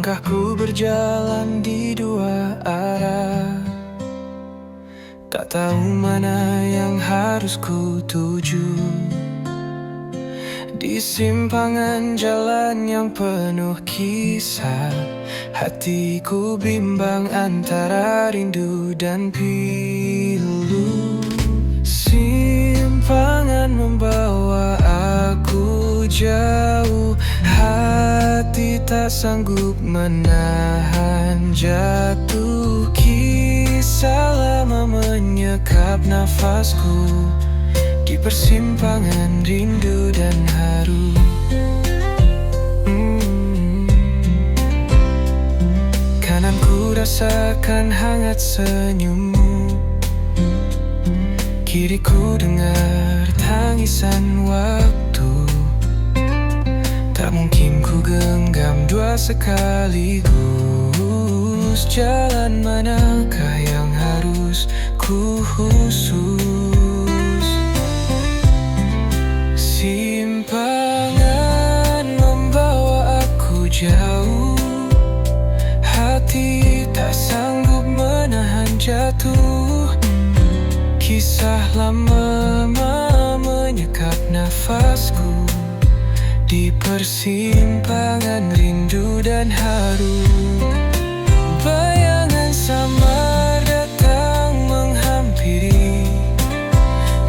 Langkahku berjalan di dua arah, tak tahu mana yang harus ku tuju. Di simpangan jalan yang penuh kisah, hatiku bimbang antara rindu dan pilu. Simpangan membawa aku jauh, hati tak sanggup menahan jatuh. Kisah lama menyekap nafasku di persimpangan rindu dan haru. Kananku rasakan hangat senyummu, kiriku dengar tangisan waktu. Tak mungkin ku genggam dua sekaligus. Jalan manakah yang harus ku khusus? Simpangan membawa aku jauh, hati tak sanggup menahan jatuh. Kisah lama menyekap nafasku di persimpangan rindu dan haru. Bayangan samar datang menghampiri,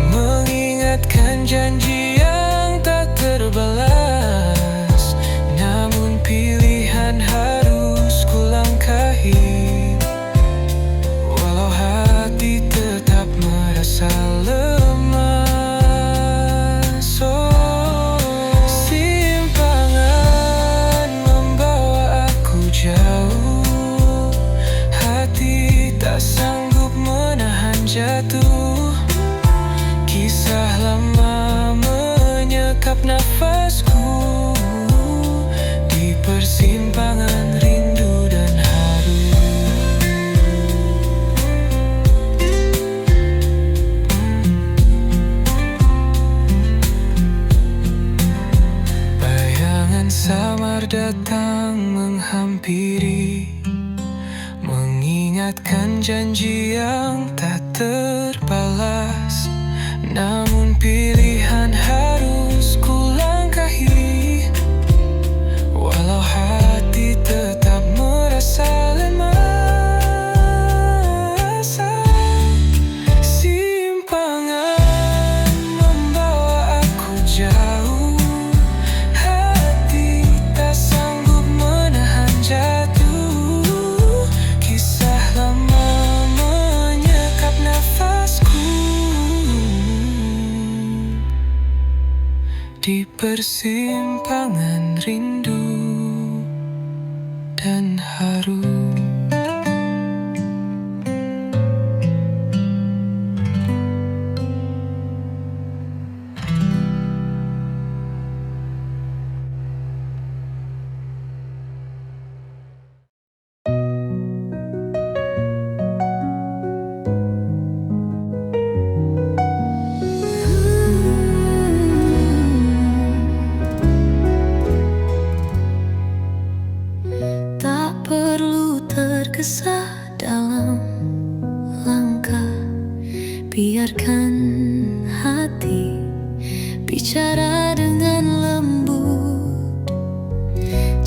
mengingatkan janji yang tak terbalas. Namun pilihan harus ku langkahi, walau hati tetap merasa lemas. Simpangan membawa aku jauh, hati tak sanggup menahan jatuh. Kisah lama menyekap nafasku di persimpangan rindu dan haru. Bayangan samar datang menghampiri, mengingatkan janji yang tak terbalas. Namun pilihan harus ku langkahi, walau hati tetap merasa lemas. Simpangan membawa aku jauh, hati tak sanggup menahan jatuh. Kisah lama menyekap nafasku di persimpangan rindu dan haru. Tergesa dalam langkah, biarkan hati bicara dengan lembut.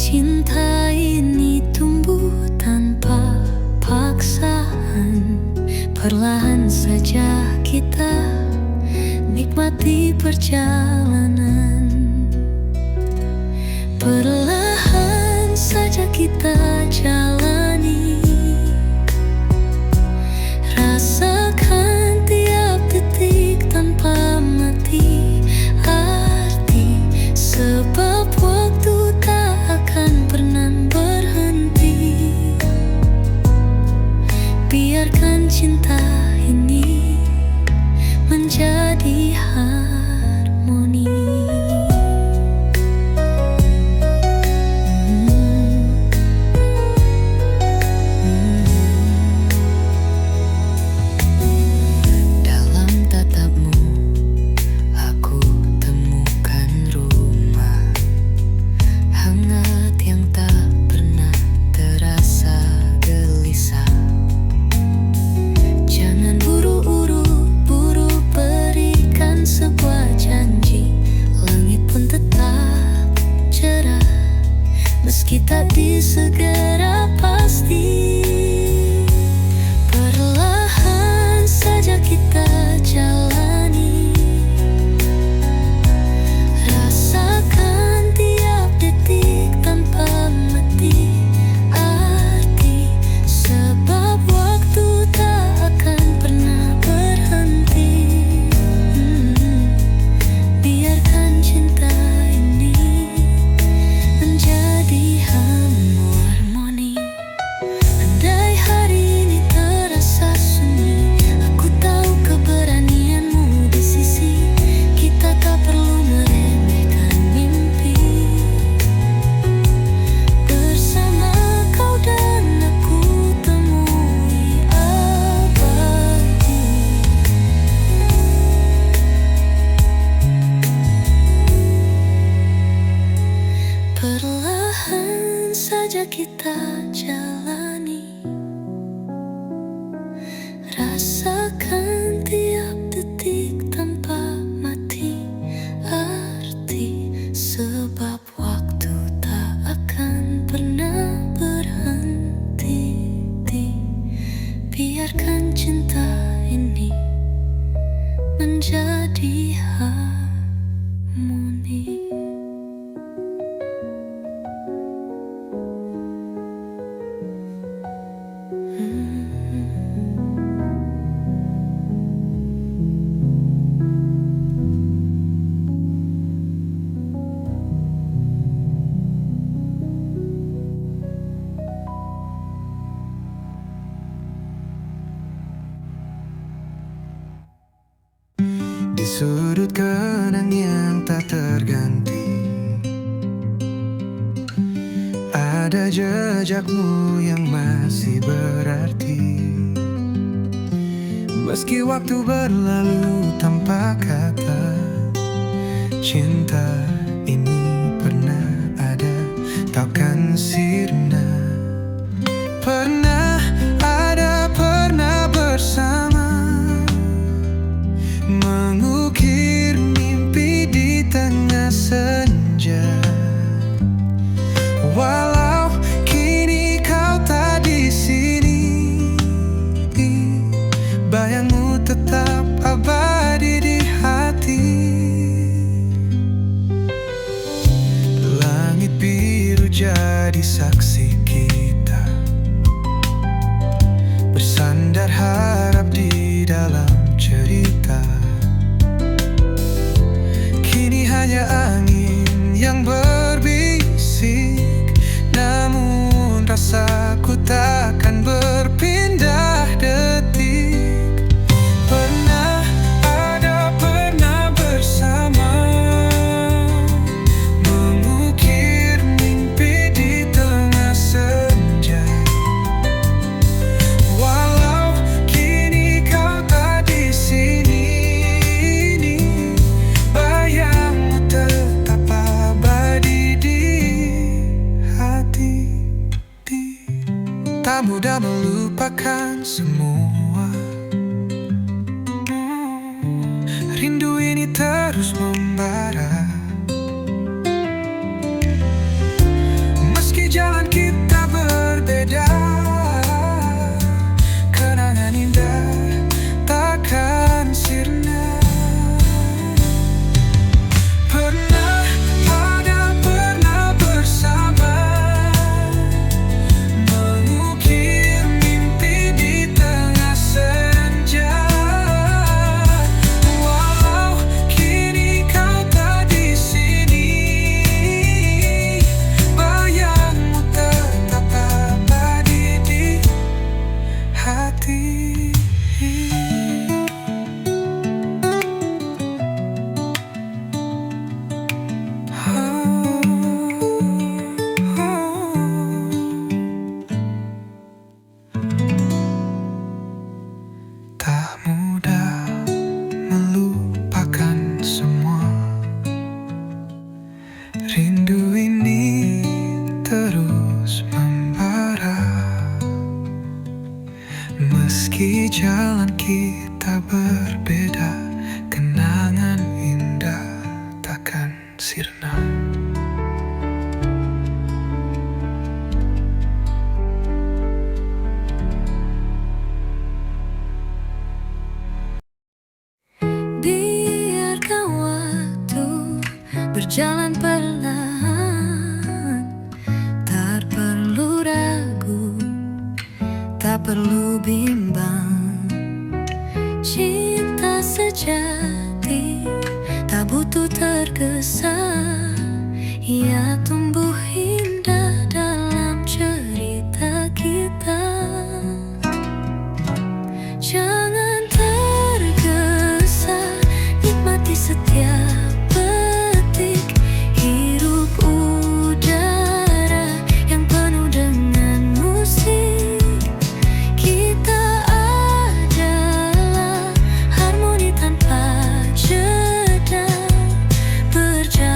Cinta ini tumbuh tanpa paksaan, perlahan saja kita nikmati perjalanan. Perlahan saja kita jalani, rasakan tiap detik tanpa mati arti. Sebab waktu tak akan pernah berhenti. Biarkan cinta ini menjadi harmoni. Rasakan tiap detik tanpa mati arti, sebab waktu tak akan pernah berhenti. Biarkan cinta ini menjadi harmoni. Di sudut kenang yang tak terganti, ada jejakmu yang masih berarti. Meski waktu berlalu tanpa kata, cinta ini pernah ada, takkan sirna. Pernah ada, pernah bersama, mengukir mimpi di tengah senja. Walau kini kau tak di sini, bayangmu tetap abadi di hati. Langit biru jadi saksi kita, bersandar harap di dalam cerita. Kini hanya angin yang berbisik, namun rasaku takkan berpindah detik. Pernah ada, pernah bersama, mengukir mimpi di tengah senja. Walau kini kau tak di sini, bayangmu tetap abadi di hati. Tak mudah melupakan semua, rindu ini terus membara. Meski jalan kita berbeda, kenangan indah takkan sirna. Pernah ada, pernah bersama, mengukir mimpi di tengah senja. Walau kini kau tak di sini, bayangmu tetap abadi di hati. Tak mudah melupakan semua, rindu ini terus membara. Meski jalan kita berbeda, kenangan indah takkan sirna. Biarkan waktu berjalan perlahan, tak perlu ragu, tak perlu bimbang. Cinta sejati tak butuh tergesa, ia tumbuh indah dalam cerita kita. Jangan tergesa, nikmati setiap detik, hirup udara yang penuh dengan musik. Kita adalah harmoni tanpa jeda, berjalan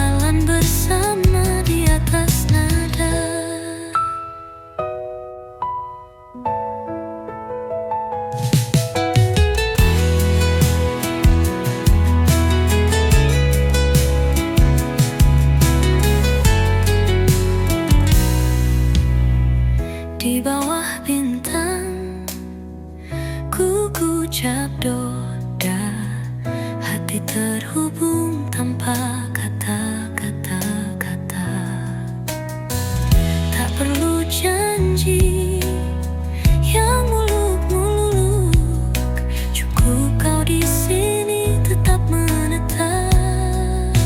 ku ucap doa, hati terhubung tanpa kata-kata. Tak perlu janji yang muluk-muluk, cukup kau di sini tetap menetap.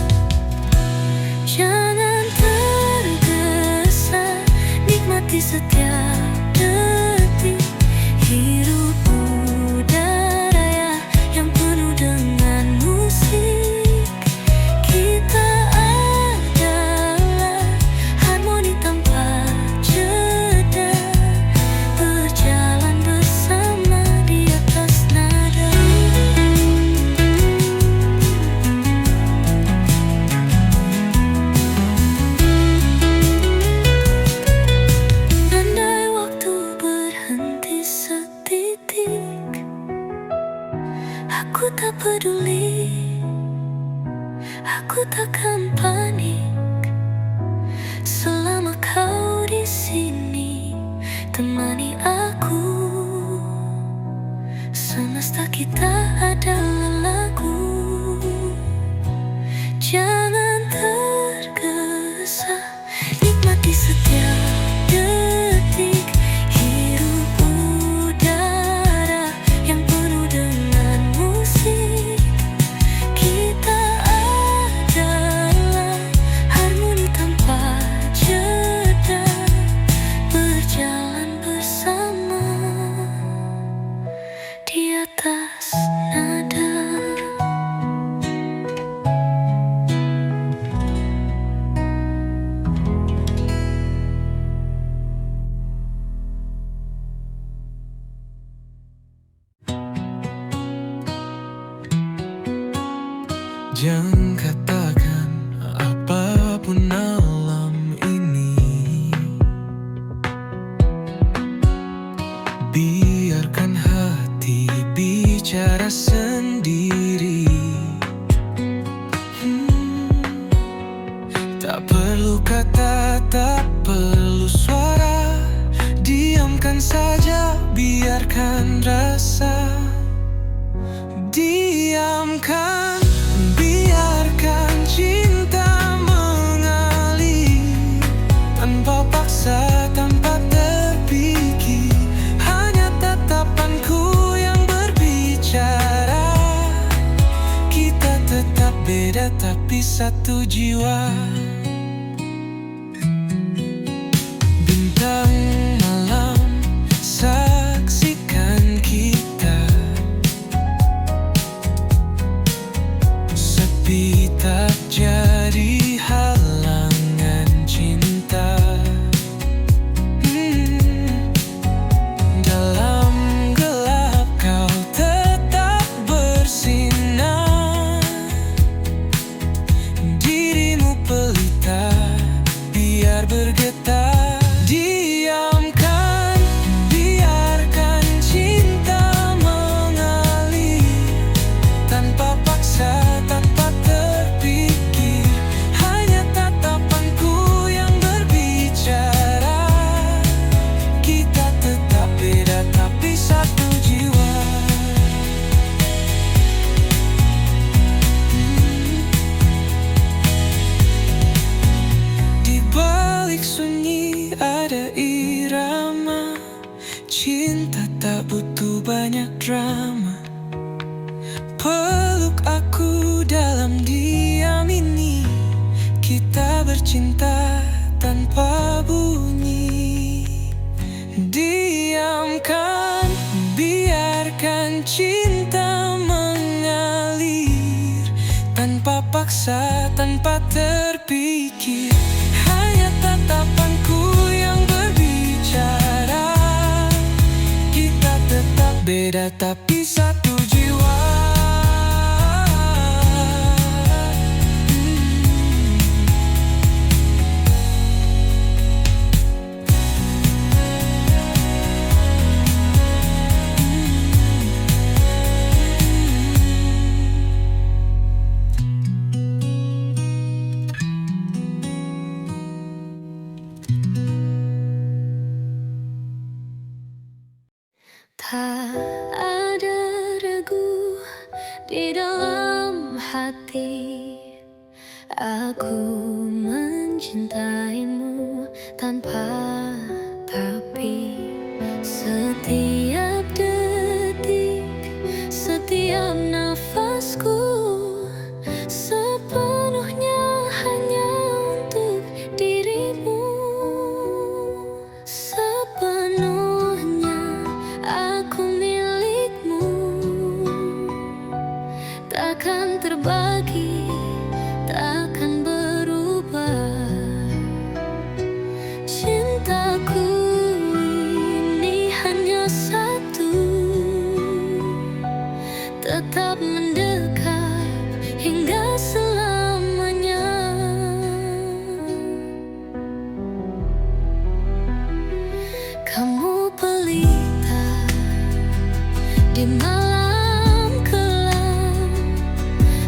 Jangan tergesa, nikmati setiap detik, hirup udara ya yang penuh dengan musik. Kita adalah harmoni tanpa jeda, berjalan bersama di atas nada. Andai waktu berhenti setitik, aku tak peduli, aku takkan panik selama kau di sini temani aku. Semesta kita adalah lagu. Jangan tergesa, nikmati setiap detik, hirup udara yang penuh dengan musik. Kita adalah harmoni tanpa jeda, berjalan bersama di atas nada. Jangan katakan apapun alam ini, biarkan hati bicara sendiri. Tak perlu kata, tak perlu suara, diamkan saja, biarkan rasa. Diamkan, biarkan cinta mengalir tanpa paksa, tanpa terpikir. Hanya tatapanku yang berbicara. Kita tetap beda tapi satu jiwa. Bintang malam saksikan kita, sepi tak jadi halangan cinta. Dalam gelap kau tetap bersinar, dirimu pelita biar bergetar. Diamkan, biarkan cinta mengalir tanpa paksa, tanpa terpikir. Hanya tatapanku yang berbicara. Kita tetap beda tapi satu jiwa. Di balik sunyi ada irama, cinta tak butuh banyak drama. Peluk aku dalam diam ini, kita bercinta tanpa bunyi. Diamkan, biarkan cinta mengalir tanpa paksa, tanpa terpikir. Hanya tatapanku yang berbicara. Kita tetap beda tapi satu jiwa. Tak ada hati. Aku mencintaimu tanpa tapi. Setiap detik, setiap nafasku sepenuhnya hanya untuk dirimu. Sepenuhnya aku milikmu, takkan terbagi, takkan berubah. Cintaku ini hanya satu, tetap mendekat hingga selamanya. Kamu pelita di malam kelam,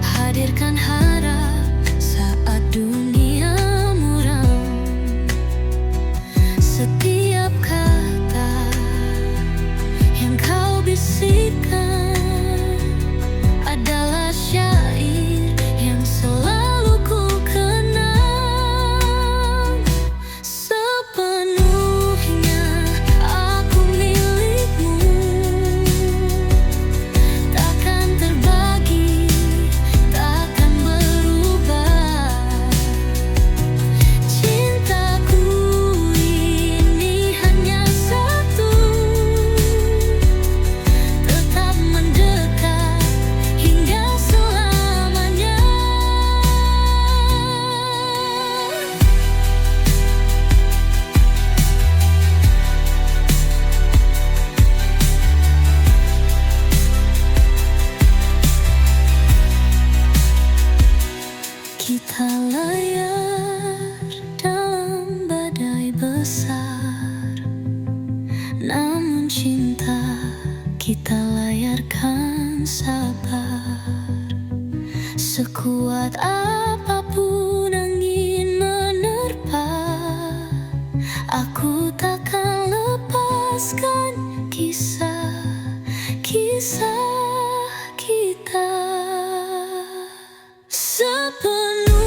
hadirkan harap saat dunia muram. Setiap kata yang kau bisikkan adalah syair yang selalu ku kenang. Sepenuhnya aku milikmu, takkan terbagi, takkan berubah. Cintaku ini hanya satu, tetap mendekat hingga selamanya. Kita layar dalam badai besar, namun cinta kita layarkan sabar. Sekuat apapun angin menerpa, aku takkan lepaskan kisah-kisah kita. Sepenuhnya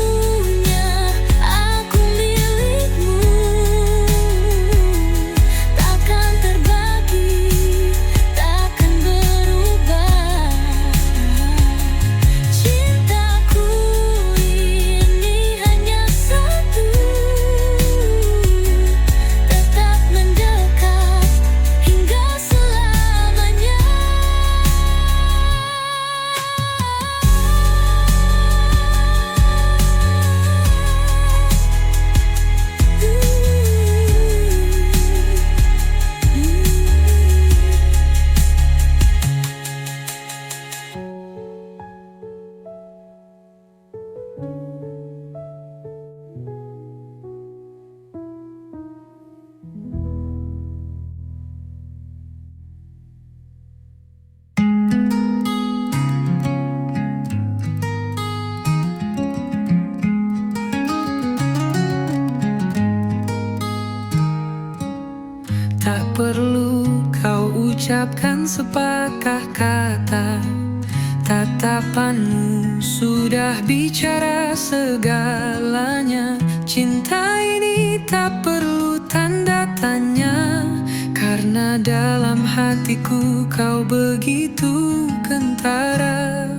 aku milikmu, takkan terbagi, takkan berubah. Cintaku ini hanya satu, tetap mendekat hingga selamanya. Tak perlu kau ucapkan sepatah kata, tatapanmu sudah bicara segalanya. Cinta ini tak perlu tanda tanya, karena dalam hatiku kau begitu kentara.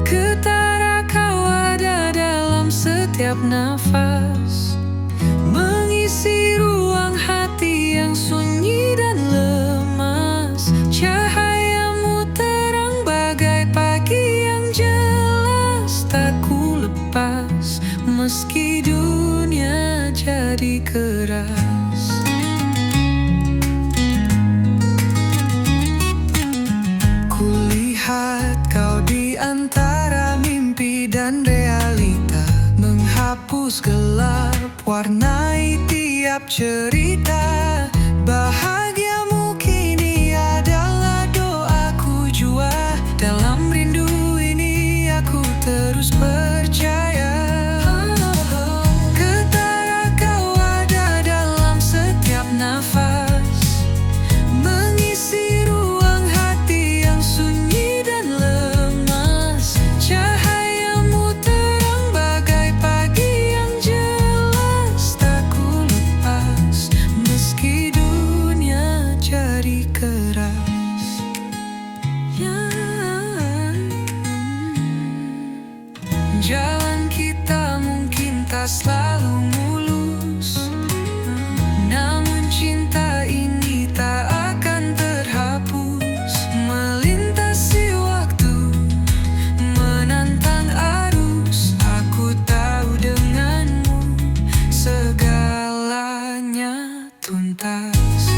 Ketara kau ada dalam setiap nafas, mengisi ruang hati yang sunyi dan lemas. Cahayamu terang bagai pagi yang jelas, tak ku lepas meski dunia jadi keras. Kulihat kau di antara mimpi dan realita, menghapus gelap, warnai tiap cerita. Bahagiamu kini adalah doaku jua, dalam rindu ini aku terus percaya. Ketara kau ada dalam setiap nafas, mengisi ruang hati yang sunyi dan lemas. Cahaya tak selalu mulus. Namun cinta ini tak akan terhapus. Melintasi waktu, menantang arus. Aku tahu denganmu segalanya tuntas.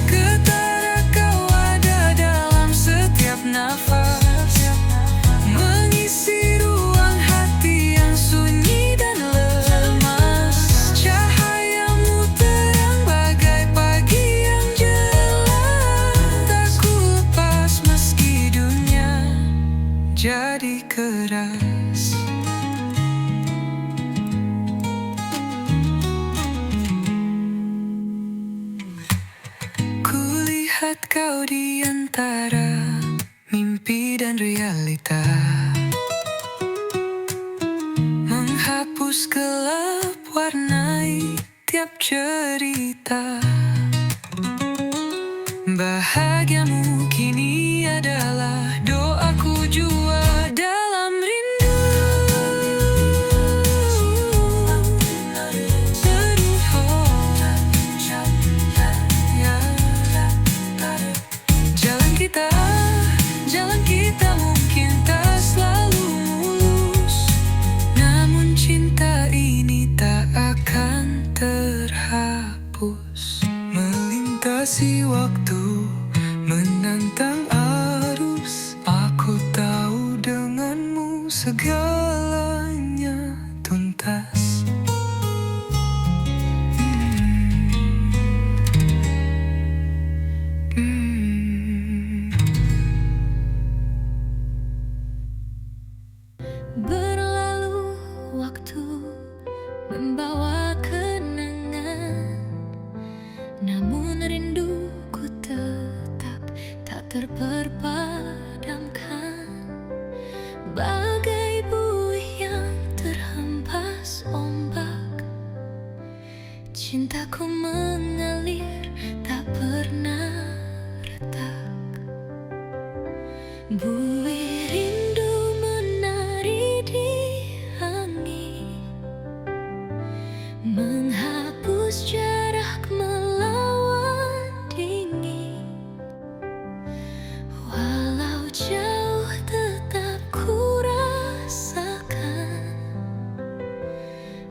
Ketara kau ada dalam setiap nafas, mengisi ruang hati yang sunyi dan lemas. Cahayamu terang bagai pagi yang jelas. Tak ku lepas meski dunia jadi keras. Kulihat kau di antara mimpi dan realita, menghapus gelap, warnai tiap cerita. Bahagiamu kini adalah doaku jua dalam rindu. Jalan kita mungkin tak selalu mulus, namun cinta ini tak akan terhapus. Melintasi waktu, menantang arus. Aku tahu denganmu segalanya tuntas. Berlalu waktu membawa kenangan, namun rinduku tetap tak terpadamkan. Bagai buih yang terhempas ombak, cintaku mengalir tak pernah retak. Buih rindu menari di angin, menghapus jarak, melawan dingin. Walau jauh tetap ku rasakan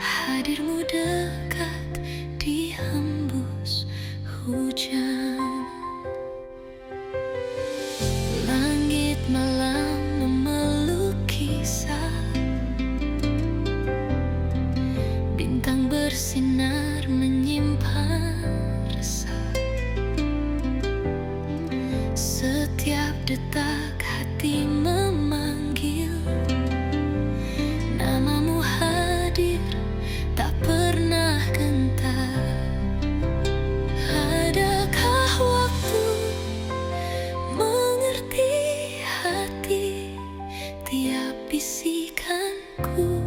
hadirmu dekat di hembus hujan. Langit malam memeluk kisah, bintang bersinar menyimpan resah. Setiap detak hati memanggil namamu, hadir tak pernah gentar. Adakah waktu mengerti hati tiap bisikanku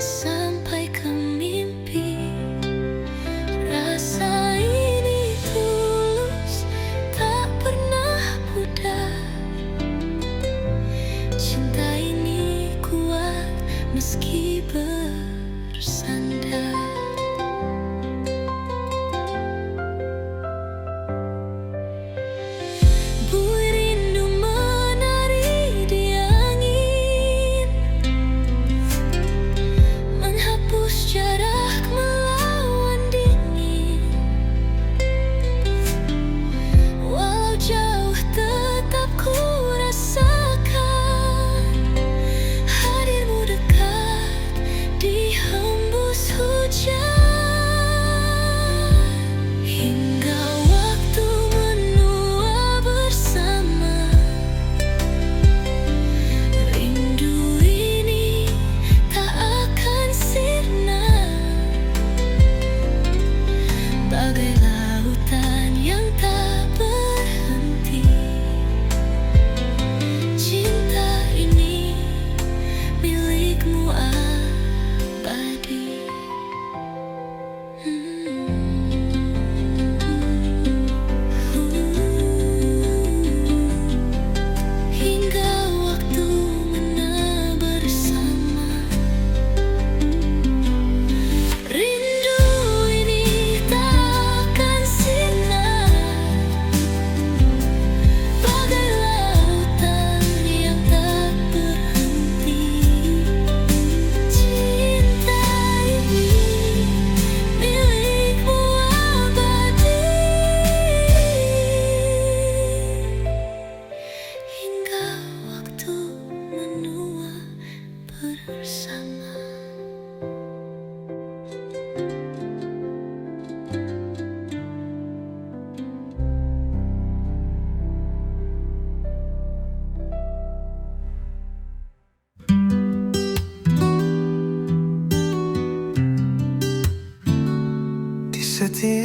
sampai ke mimpi? Rasa ini tulus, tak pernah pudar.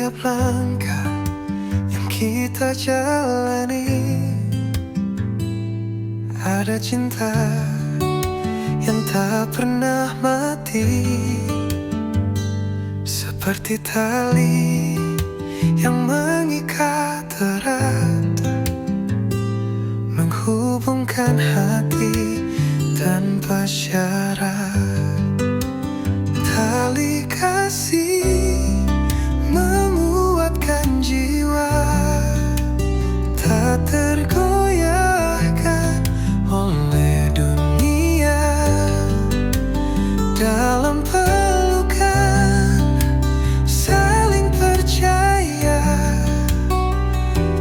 setiap langkah yang kita jalani. Ada cinta yang tak pernah mati, seperti tali yang mengikat erat, menghubungkan hati tanpa syarat. Tali kasih menguatkan jiwa, tak tergoyahkan oleh dunia. Dalam pelukan saling percaya,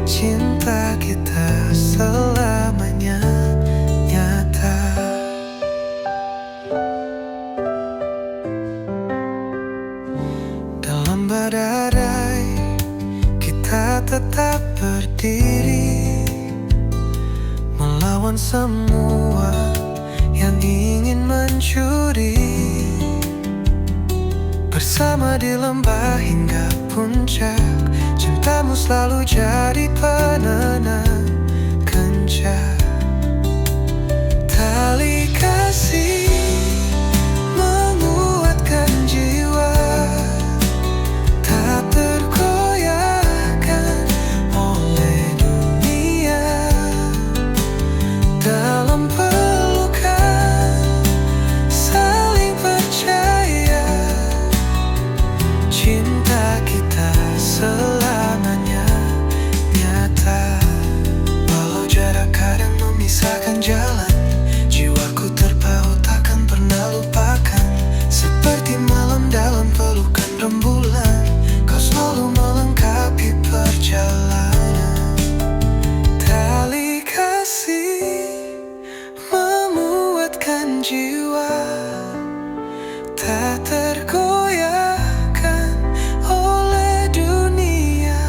cinta kita selamanya nyata. Dalam badai kita tetap berdiri, melawan semua yang ingin mencuri. Bersama di lembah hingga puncak, cintamu selalu jadi penenang kencang. Tali kasih menguatkan jiwa, tak tergoyahkan oleh dunia. Dalam pelukan saling percaya, cinta kita selamanya nyata. Walau jarak kadang memisahkan jalan, jiwaku terpaut takkan pernah lupakan. Seperti malam dalam pelukan rembulan, kau selalu melengkapi perjalanan. Tali kasih memuatkan jiwa, tak tergoyahkan oleh dunia.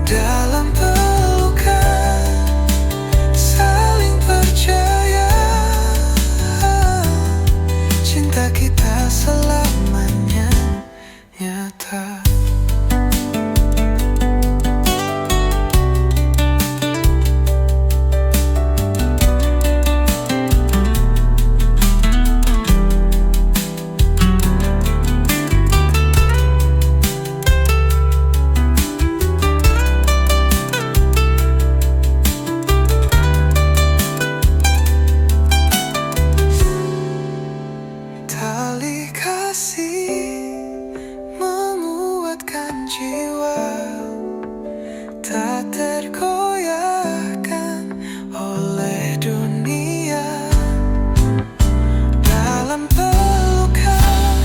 Dalam pelukan saling percaya, cinta kita selamanya nyata. Tali kasih menguatkan jiwa, tak tergoyahkan oleh dunia. Dalam pelukan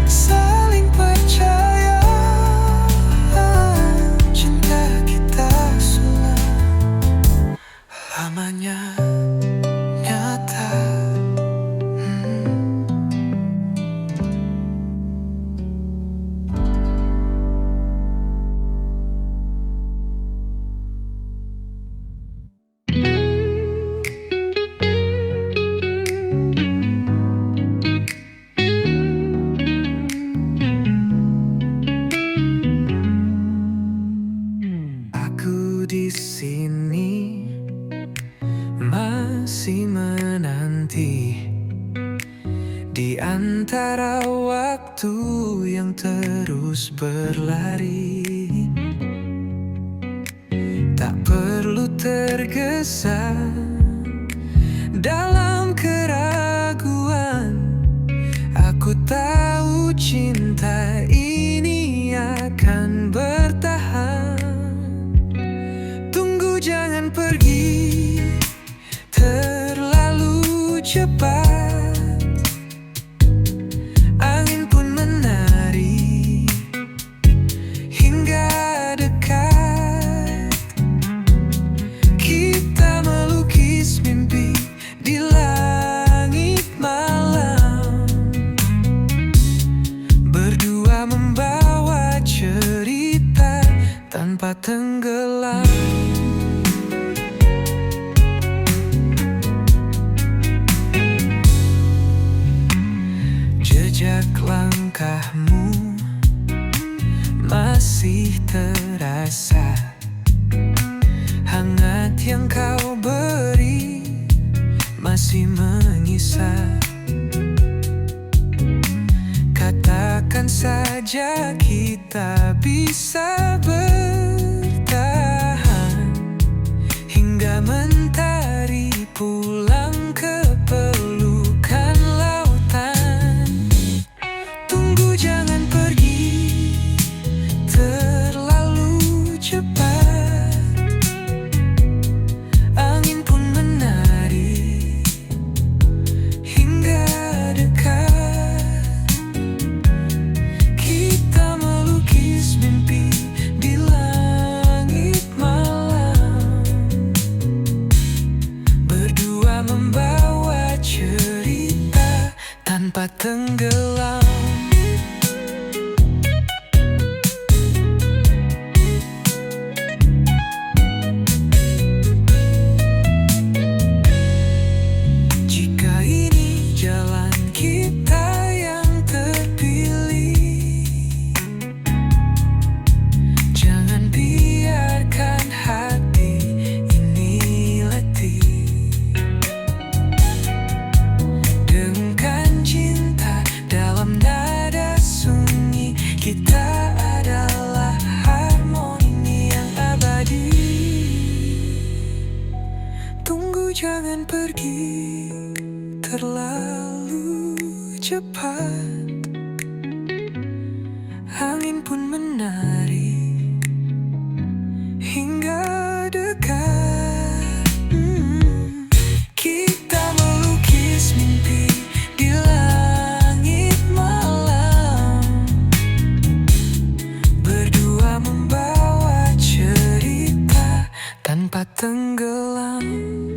saling percaya, cinta kita selamanya nyata. Aku di sini masih menanti, di antara waktu yang terus berlari. Tak perlu tergesa dalam keraguan, aku tahu cinta ini akan bertahan. Tunggu, jangan pergi terlalu cepat, angin pun menari hingga dekat. Kita melukis mimpi di langit malam, berdua membawa cerita tanpa tenggelam. Jejak langkahmu masih terasa. Hangat yang kau beri masih menyisa. Katakan saja kita bisa bertahan hingga mentari pulang ke pelukan lautan. Tunggu, jangan pergi terlalu cepat. Angin pun menari hingga dekat. Kita melukis mimpi di langit malam, berdua membawa cerita tanpa tenggelam. Jika ini jalan kita yang terpilih, jangan biarkan hati ini letih. Dengkan cinta dalam nada sunyi, kita adalah harmoni yang abadi. Tunggu, jangan pergi terlalu cepat. Angin pun menari hingga dekat. Kita melukis mimpi di langit malam, berdua membawa cerita tanpa tenggelam.